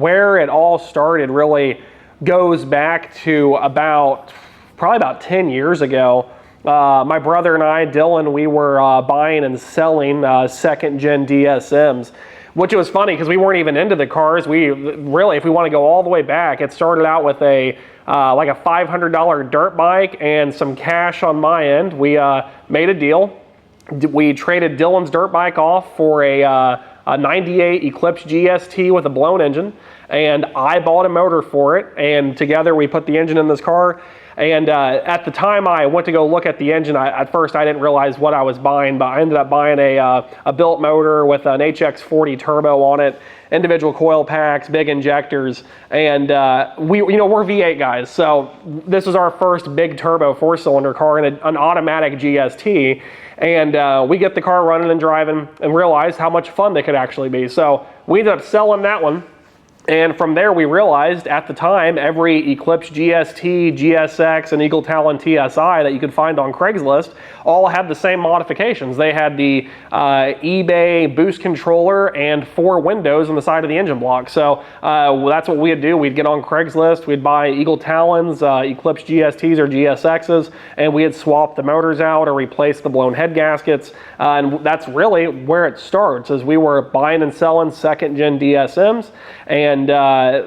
where it all started really goes back to probably about 10 years ago. My brother and I, Dylan, we were buying and selling second-gen DSMs, which was funny because we weren't even into the cars. We really, if we want to go all the way back, it started out with like a $500 dirt bike and some cash on my end. We made a deal. We traded Dylan's dirt bike off for a 98 Eclipse GST with a blown engine, and I bought a motor for it, and together we put the engine in this car. And at the time I went to go look at the engine, at first I didn't realize what I was buying, but I ended up buying a built motor with an HX40 turbo on it, individual coil packs, big injectors, and we're V8 guys, so this was our first big turbo 4-cylinder car and an automatic GST, and we get the car running and driving and realized how much fun they could actually be. So we ended up selling that one. And from there, we realized at the time, every Eclipse GST, GSX, and Eagle Talon TSI that you could find on Craigslist all had the same modifications. They had the eBay boost controller and 4 windows on the side of the engine block. So that's what we'd do. We'd get on Craigslist, we'd buy Eagle Talons, Eclipse GSTs or GSXs, and we'd swap the motors out or replace the blown head gaskets. And that's really where it starts, is we were buying and selling second-gen DSMs. And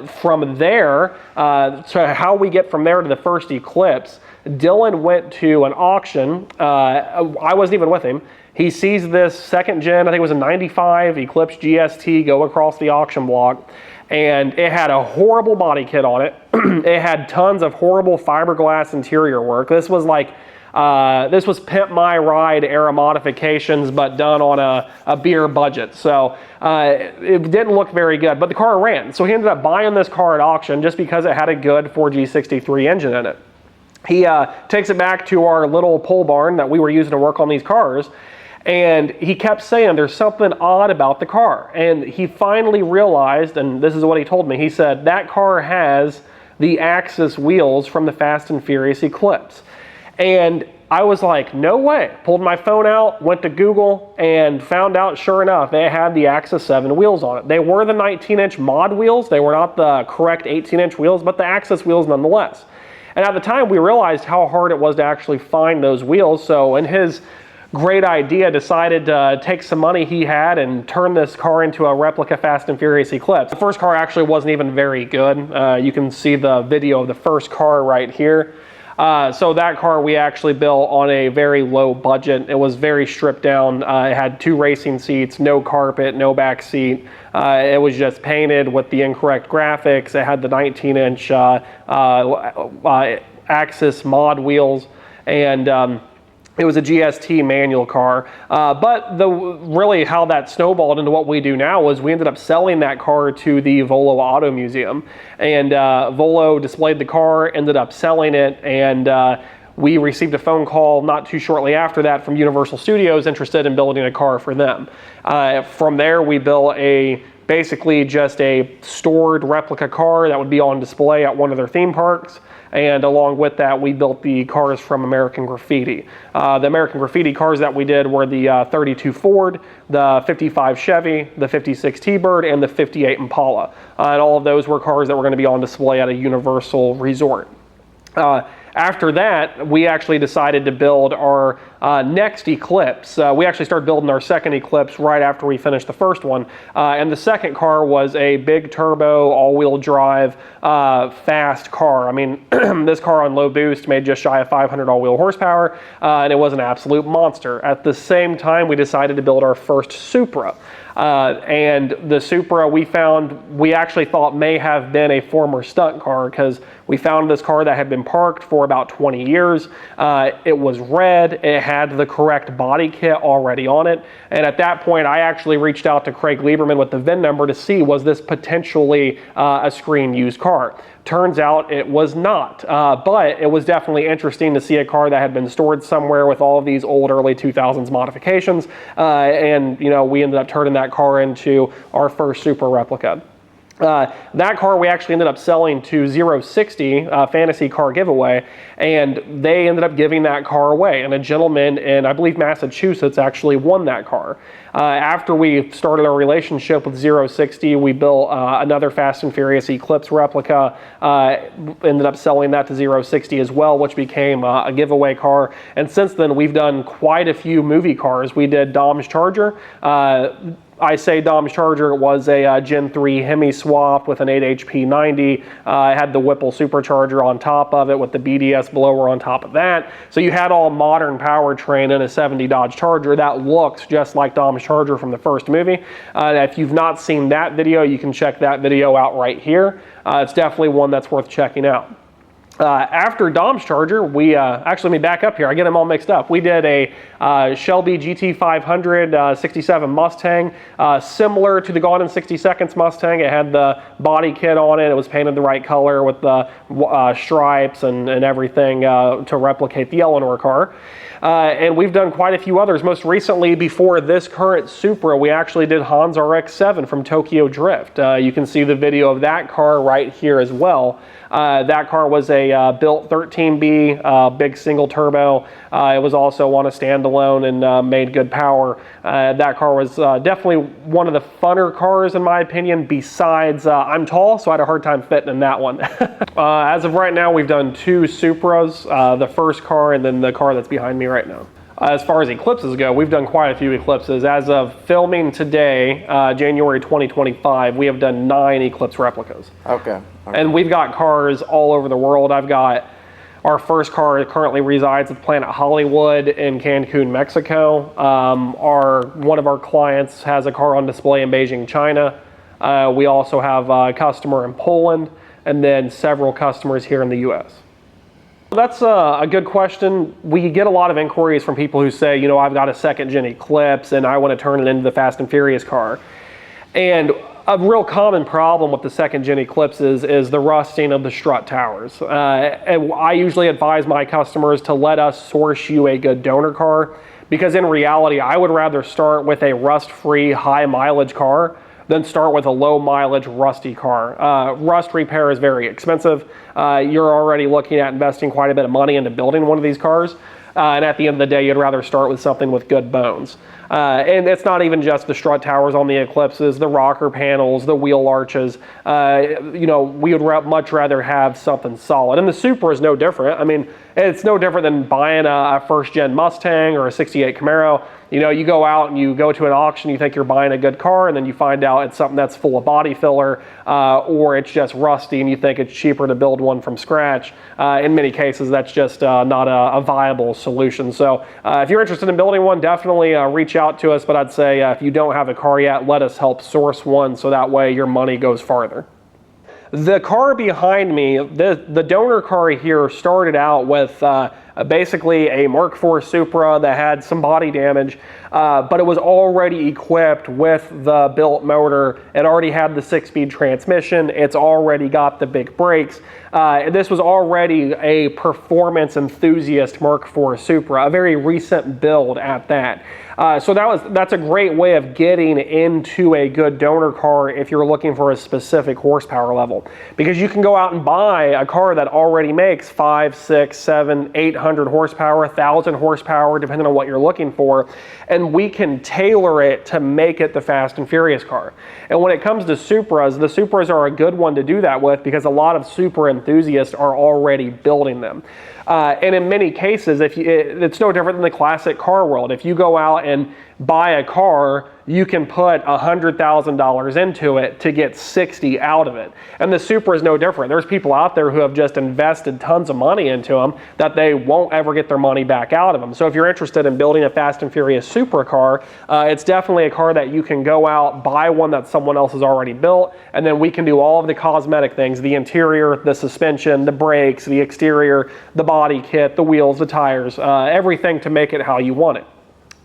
from there, so how we get from there to the first Eclipse, Dylan went to an auction. I wasn't even with him. He sees this second gen, I think it was a 95 Eclipse GST, go across the auction block. And it had a horrible body kit on it. It had tons of horrible fiberglass interior work. This was like, this was Pimp My Ride era modifications, but done on a beer budget. So it didn't look very good, but the car ran. So he ended up buying this car at auction just because it had a good 4G63 engine in it. He takes it back to our little pole barn that we were using to work on these cars. And he kept saying there's something odd about the car. And he finally realized, and this is what he told me, he said, that car has the Axis wheels from the Fast and Furious Eclipse. And I was like, no way. Pulled my phone out, went to Google, and found out, sure enough, they had the Axis 7 wheels on it. They were the 19-inch mod wheels. They were not the correct 18-inch wheels, but the Axis wheels nonetheless. And at the time, we realized how hard it was to actually find those wheels. So in his great idea, decided to take some money he had and turn this car into a replica Fast and Furious Eclipse. The first car actually wasn't even very good. You can see the video of the first car right here. So that car we actually built on a very low budget. It was very stripped down. It had 2 racing seats, no carpet, no back seat. It was just painted with the incorrect graphics. It had the 19-inch Axis mod wheels, and it was a GST manual car, but really how that snowballed into what we do now was we ended up selling that car to the Volo Auto Museum, and Volo displayed the car, ended up selling it, and we received a phone call not too shortly after that from Universal Studios interested in building a car for them. From there, we built basically just a stored replica car that would be on display at one of their theme parks. And along with that, we built the cars from American Graffiti. The American Graffiti cars that we did were the 32 Ford, the 55 Chevy, the 56 T-Bird, and the 58 Impala. And all of those were cars that were going to be on display at a Universal resort. After that, we actually decided to build our next Eclipse. We actually started building our second Eclipse right after we finished the first one. And the second car was a big turbo, all-wheel drive, fast car. I mean, this car on low boost made just shy of 500 all-wheel horsepower, and it was an absolute monster. At the same time, we decided to build our first Supra. And the Supra we actually thought may have been a former stunt car, because we found this car that had been parked for about 20 years. It was red, it had the correct body kit already on it, and at that point I actually reached out to Craig Lieberman with the VIN number to see was this potentially a screen used car. Turns out it was not, but it was definitely interesting to see a car that had been stored somewhere with all of these old early 2000s modifications, and we ended up turning that car into our first Supra replica. That car we actually ended up selling to 060 Fantasy Car Giveaway, and they ended up giving that car away. And a gentleman in, I believe, Massachusetts actually won that car. After we started our relationship with 060, we built another Fast and Furious Eclipse replica, ended up selling that to 060 as well, which became a giveaway car. And since then, we've done quite a few movie cars. We did Dom's Charger. I say Dom's Charger, it was a Gen 3 Hemi swap with an 8 HP 90. It had the Whipple supercharger on top of it with the BDS blower on top of that. So you had all modern powertrain in a 70 Dodge Charger that looks just like Dom's Charger from the first movie. If you've not seen that video, you can check that video out right here. It's definitely one that's worth checking out. After Dom's Charger, we actually, let me back up here. I get them all mixed up. We did a Shelby GT500 67 Mustang, similar to the Gone in 60 Seconds Mustang. It had the body kit on it. It was painted the right color with the stripes and everything to replicate the Eleanor car. And we've done quite a few others. Most recently, before this current Supra, we actually did Hans RX-7 from Tokyo Drift. You can see the video of that car right here as well. That car was a built 13B, big single turbo. It was also on a standalone and made good power. That car was definitely one of the funner cars in my opinion, besides I'm tall, so I had a hard time fitting in that one. As of right now, we've done 2 Supras, the first car and then the car that's behind me right now. As far as Eclipses go, we've done quite a few Eclipses. As of filming today, January 2025, we have done 9 Eclipse replicas. Okay. And we've got cars all over the world. I've got our first car that currently resides at Planet Hollywood in Cancun, Mexico. One of our clients has a car on display in Beijing, China. We also have a customer in Poland, and then several customers here in the US. That's a good question. We get a lot of inquiries from people who say, you know, I've got a second gen Eclipse and I want to turn it into the Fast and Furious car. And a real common problem with the second gen Eclipses is the rusting of the strut towers. And I usually advise my customers to let us source you a good donor car, because in reality, I would rather start with a rust-free, high mileage car than start with a low mileage rusty car. Rust repair is very expensive. You're already looking at investing quite a bit of money into building one of these cars. And at the end of the day, you'd rather start with something with good bones. And it's not even just the strut towers on the Eclipses, the rocker panels, the wheel arches. You know, we would much rather have something solid. And the Supra is no different. I mean, it's no different than buying a first gen Mustang or a 68 Camaro. You know, you go out and you go to an auction, you think you're buying a good car, and then you find out it's something that's full of body filler, or it's just rusty and you think it's cheaper to build one from scratch. In many cases, that's just not a viable solution. So if you're interested in building one, definitely reach out to us. But I'd say if you don't have a car yet, let us help source one so that way your money goes farther. The car behind me, the donor car here started out with basically a Mark IV Supra that had some body damage, but it was already equipped with the built motor. It already had the 6-speed transmission. It's already got the big brakes. This was already a performance enthusiast Mark IV Supra, a very recent build at that. So that's a great way of getting into a good donor car if you're looking for a specific horsepower level, because you can go out and buy a car that already makes 5, 6, 7, 800 horsepower, 1,000 horsepower, depending on what you're looking for, and we can tailor it to make it the Fast and Furious car. And when it comes to Supras, the Supras are a good one to do that with, because a lot of Supra enthusiasts are already building them. And in many cases, it's no different than the classic car world. If you go out and buy a car, you can put $100,000 into it to get 60 out of it. And the Supra is no different. There's people out there who have just invested tons of money into them that they won't ever get their money back out of them. So if you're interested in building a Fast and Furious Supra car, it's definitely a car that you can go out, buy one that someone else has already built, and then we can do all of the cosmetic things, the interior, the suspension, the brakes, the exterior, the body kit, the wheels, the tires, everything to make it how you want it.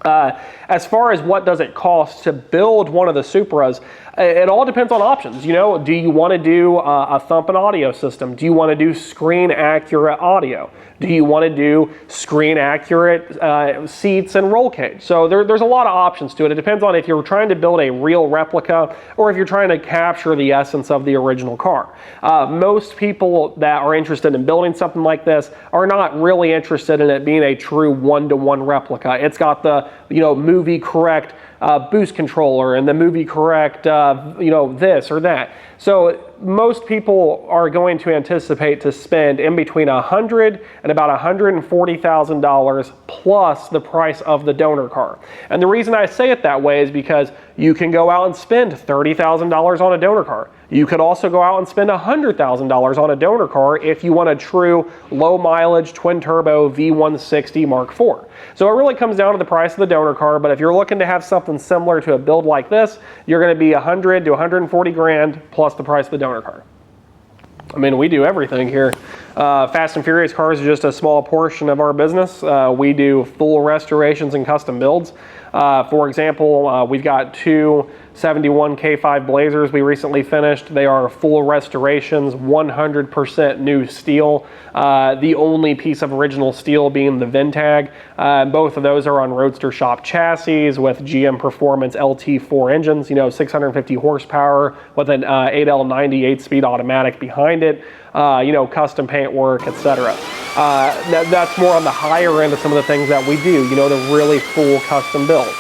As far as what does it cost to build one of the Supras, it all depends on options. You know, do you want to do a thumping audio system? Do you want to do screen accurate audio? Do you want to do screen accurate seats and roll cage? So there's a lot of options to it. It depends on if you're trying to build a real replica or if you're trying to capture the essence of the original car. Most people that are interested in building something like this are not really interested in it being a true one-to-one replica. It's got the, you know, movie correct boost controller and the movie correct, you know, this or that. So most people are going to anticipate to spend in between $100,000 and about $140,000 plus the price of the donor car. And the reason I say it that way is because you can go out and spend $30,000 on a donor car. You could also go out and spend $100,000 on a donor car if you want a true low mileage twin turbo V160 Mark IV. So it really comes down to the price of the donor car, but if you're looking to have something similar to a build like this, you're going to be $100 to $140 grand plus the price of the donor car. I mean, we do everything here. Fast and Furious cars are just a small portion of our business. We do full restorations and custom builds. For example, we've got two 71 K5 Blazers we recently finished. They are full restorations, 100% new steel. The only piece of original steel being the VIN tag. Both of those are on Roadster Shop chassis with GM Performance LT4 engines, you know, 650 horsepower with an 8L90 8-speed automatic behind it. You know, custom paint work, etc. That's more on the higher end of some of the things that we do, you know, the really full custom builds.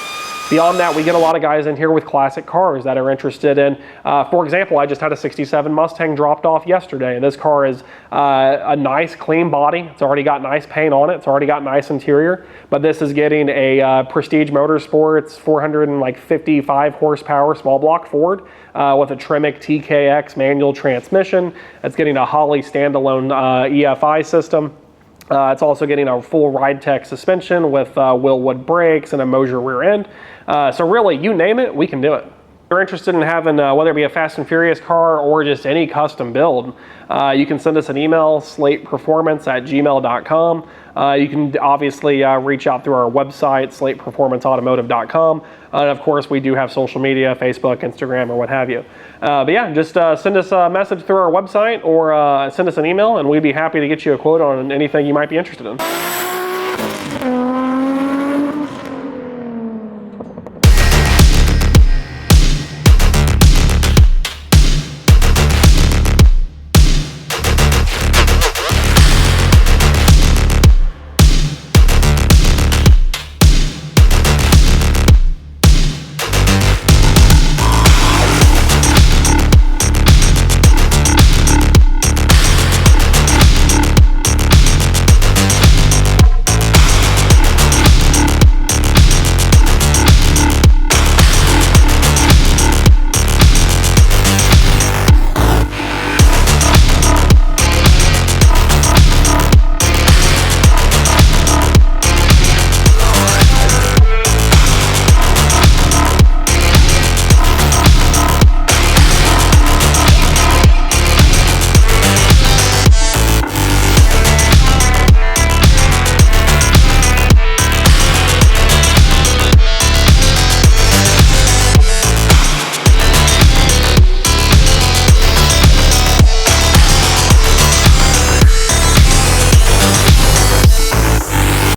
Beyond that, we get a lot of guys in here with classic cars that are interested in, for example, I just had a 67 Mustang dropped off yesterday. This car is a nice clean body. It's already got nice paint on it. It's already got nice interior, but this is getting a Prestige Motorsports 455 horsepower small block Ford with a Tremec TKX manual transmission. It's getting a Holley standalone EFI system. It's also getting a full ride tech suspension with Willwood brakes and a Mosier rear end. So really, you name it, we can do it. If you're interested in having, whether it be a Fast and Furious car or just any custom build, you can send us an email, slateperformance@gmail.com. You can obviously reach out through our website, slateperformanceautomotive.com. And of course, we do have social media, Facebook, Instagram, or what have you. But yeah, just send us a message through our website or send us an email, and we'd be happy to get you a quote on anything you might be interested in.